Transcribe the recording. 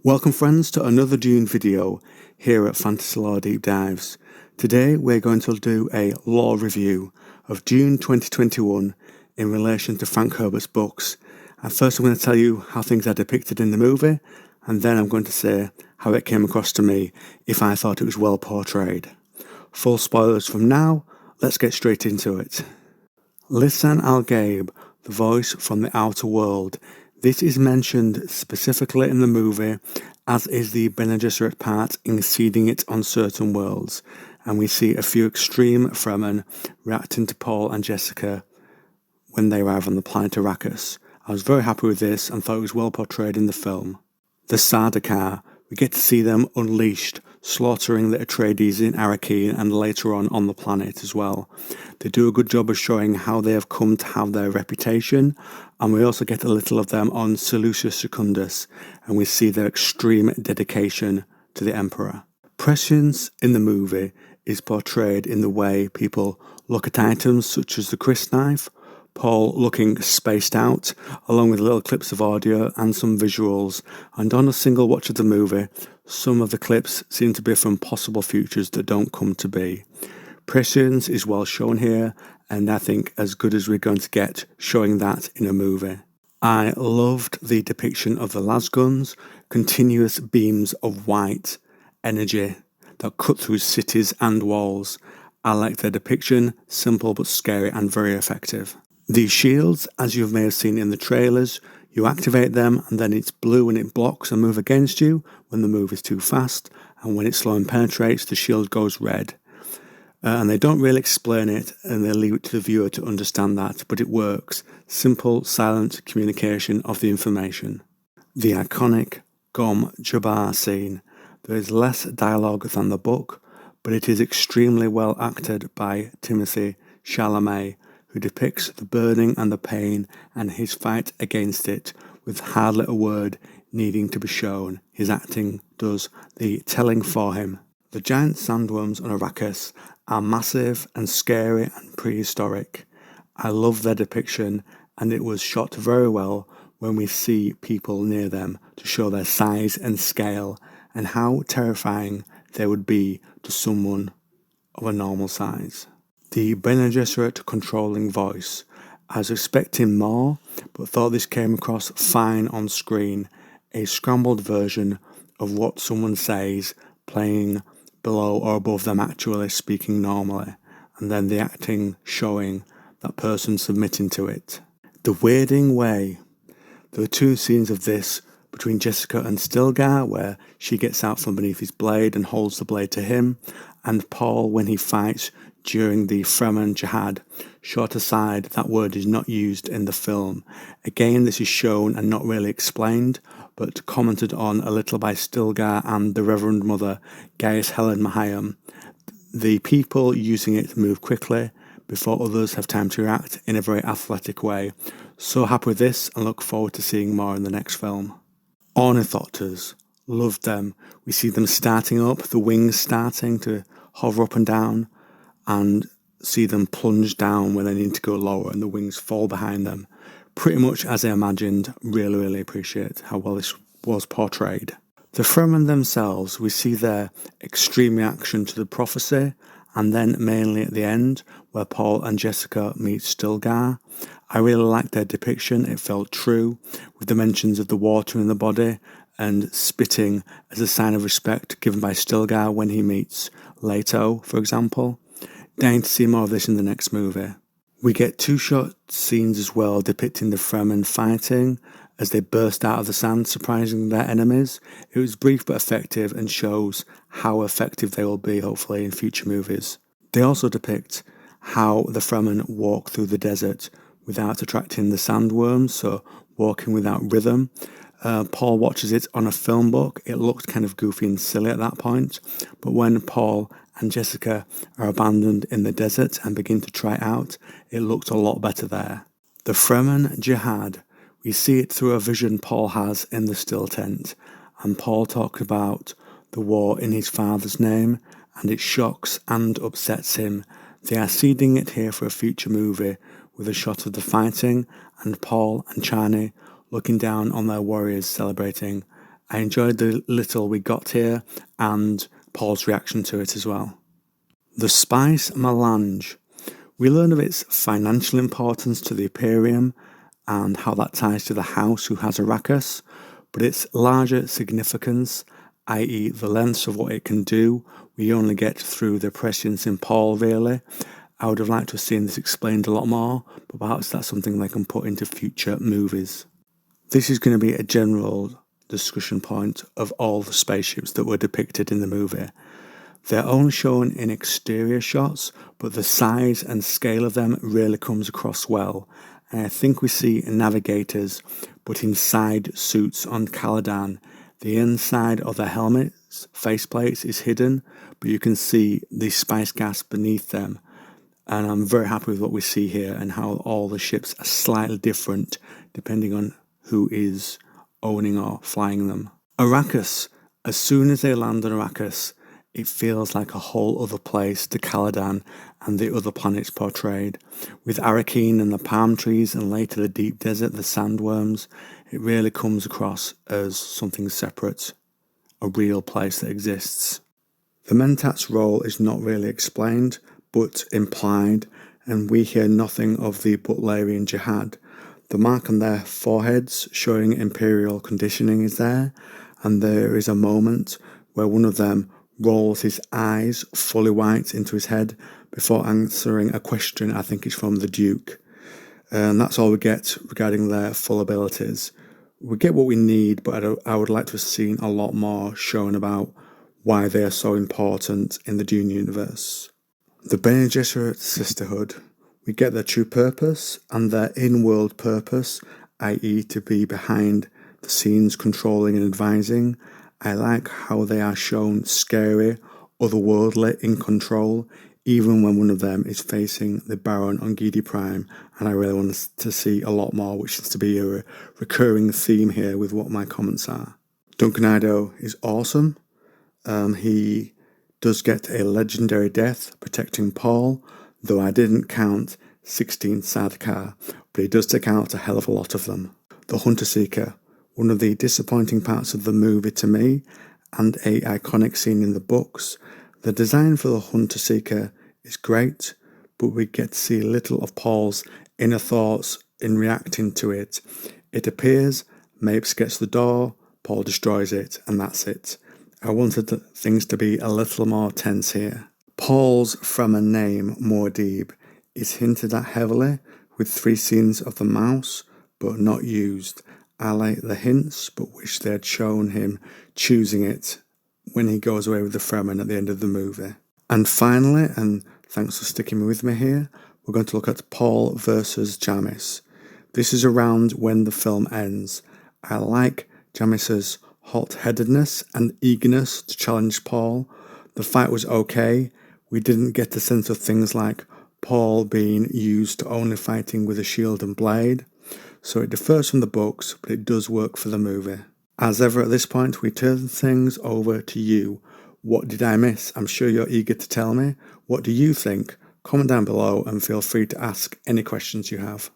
Welcome friends to another Dune video here at Fantasy Lore Deep Dives. Today we're going to do a lore review of Dune 2021 in relation to Frank Herbert's books. And first I'm going to tell you how things are depicted in the movie, and then I'm going to say how it came across to me if I thought it was well portrayed. Full spoilers from now, let's get straight into it. Lisan al-Gaib, the voice from the outer world. This is mentioned specifically in the movie, as is the Bene Gesserit part in seeding it on certain worlds, and we see a few extreme Fremen reacting to Paul and Jessica when they arrive on the planet Arrakis. I was very happy with this and thought it was well portrayed in the film. The Sardaukar, we get to see them unleashed, slaughtering the Atreides in Arrakeen and later on the planet as well. They do a good job of showing how they have come to have their reputation, and we also get a little of them on Seleucus Secundus, and we see their extreme dedication to the Emperor. Prescience in the movie is portrayed in the way people look at items such as the crysknife, Paul looking spaced out, along with little clips of audio and some visuals, and on a single watch of the movie, some of the clips seem to be from possible futures that don't come to be. Prescience is well shown here, and I think as good as we're going to get showing that in a movie. I loved the depiction of the lasguns, continuous beams of white energy that cut through cities and walls. I like their depiction, simple but scary and very effective. These shields, as you may have seen in the trailers, you activate them and then it's blue and it blocks a move against you when the move is too fast, and when it's slow and penetrates, the shield goes red. And they don't really explain it, and they leave it to the viewer to understand that, but it works. Simple, silent communication of the information. The iconic Gom Jabbar Scene. There is less dialogue than the book, but it is extremely well acted by Timothée Chalamet, who depicts the burning and the pain and his fight against it with hardly a word needing to be shown. His acting does the telling for him. The giant sandworms on Arrakis are massive and scary and prehistoric. I love their depiction, and it was shot very well when we see people near them to show their size and scale and how terrifying they would be to someone of a normal size. The Bene Gesserit controlling voice. I was expecting more, but thought this came across fine on screen. A scrambled version of what someone says, playing below or above them actually speaking normally, and then the acting showing that person submitting to it. The weirding way. There are two scenes of this between Jessica and Stilgar, where she gets out from beneath his blade and holds the blade to him, and Paul when he fights during the Fremen Jihad. Short aside, that word is not used in the film. Again, this is shown and not really explained, but commented on a little by Stilgar and the Reverend Mother, Gaius Helen Mahayam. The people using it move quickly before others have time to react in a very athletic way. So happy with this and look forward to seeing more in the next film. Ornithopters. Loved them. We see them starting up, the wings starting to hover up and down, and see them plunge down when they need to go lower and the wings fall behind them. Pretty much as I imagined. Really appreciate how well this was portrayed. The Fremen themselves, we see their extreme reaction to the prophecy, and then mainly at the end where Paul and Jessica meet Stilgar. I really liked their depiction. It felt true, with the mentions of the water in the body and spitting as a sign of respect given by Stilgar when he meets Leto, for example. Dying to see more of this in the next movie. We get two short scenes as well depicting the Fremen fighting as they burst out of the sand, surprising their enemies. It was brief but effective and shows how effective they will be hopefully in future movies. They also depict how the Fremen walk through the desert without attracting the sandworms, so walking without rhythm. Paul watches it on a film book. It looked kind of goofy and silly at that point, but when Paul and Jessica are abandoned in the desert and begin to try out, it looked a lot better there. The Fremen Jihad. We see it through a vision Paul has in the still tent, and Paul talks about the war in his father's name, and it shocks and upsets him. They are seeding it here for a future movie with a shot of the fighting and Paul and Chani looking down on their warriors celebrating I enjoyed the little we got here and Paul's reaction to it as well. The spice melange. We learn of its financial importance to the Imperium and how that ties to the house who has Arrakis, but its larger significance, i.e. the lengths of what it can do, we only get through the prescience in Paul, really. I would have liked to have seen this explained a lot more, but perhaps that's something they can put into future movies. This is going to be a general discussion point of all the spaceships that were depicted in the movie. They're only shown in exterior shots, but the size and scale of them really comes across well. And I think we see navigators, but inside suits on Caladan. The inside of the helmets, faceplates is hidden, but you can see the spice gas beneath them. And I'm very happy with what we see here and how all the ships are slightly different depending on who is owning or flying them. Arrakis. As soon as they land on Arrakis, it feels like a whole other place to Caladan and the other planets portrayed. With Arrakeen and the palm trees and later the deep desert, the sandworms, it really comes across as something separate, a real place that exists. The Mentats' role is not really explained, but implied, and we hear nothing of the Butlerian Jihad. The mark on their foreheads showing imperial conditioning is there, and there is a moment where one of them rolls his eyes fully white into his head before answering a question. I think it's from the Duke. And that's all we get regarding their full abilities. We get what we need, but I would like to have seen a lot more shown about why they are so important in the Dune universe. The Benediction Sisterhood. We get their true purpose and their in-world purpose, i.e. to be behind the scenes controlling and advising. I like how they are shown scary, otherworldly, in control, even when one of them is facing the Baron on Gidi Prime, and I really want to see a lot more, which seems to be a recurring theme here with what my comments are. Duncan Idaho is awesome. He does get a legendary death protecting Paul, though I didn't count 16 Sardaukar, but he does take out a hell of a lot of them. The Hunter Seeker. One of the disappointing parts of the movie to me, and an iconic scene in the books. The design for the Hunter Seeker is great, but we get to see little of Paul's inner thoughts in reacting to it. It appears, Mapes gets the door, Paul destroys it, and that's it. I wanted things to be a little more tense here. Paul's Fremen name, Muad'Dib, is hinted at heavily, with 3 scenes of the mouse, but not used. I like the hints, but wish they had shown him choosing it when he goes away with the Fremen at the end of the movie. And finally, and thanks for sticking with me here, we're going to look at Paul versus Jamis. This is around when the film ends. I like Jamis's hot-headedness and eagerness to challenge Paul. The fight was okay. We didn't get the sense of things like Paul being used to only fighting with a shield and blade. So it differs from the books, but it does work for the movie. As ever at this point, we turn things over to you. What did I miss? I'm sure you're eager to tell me. What do you think? Comment down below and feel free to ask any questions you have.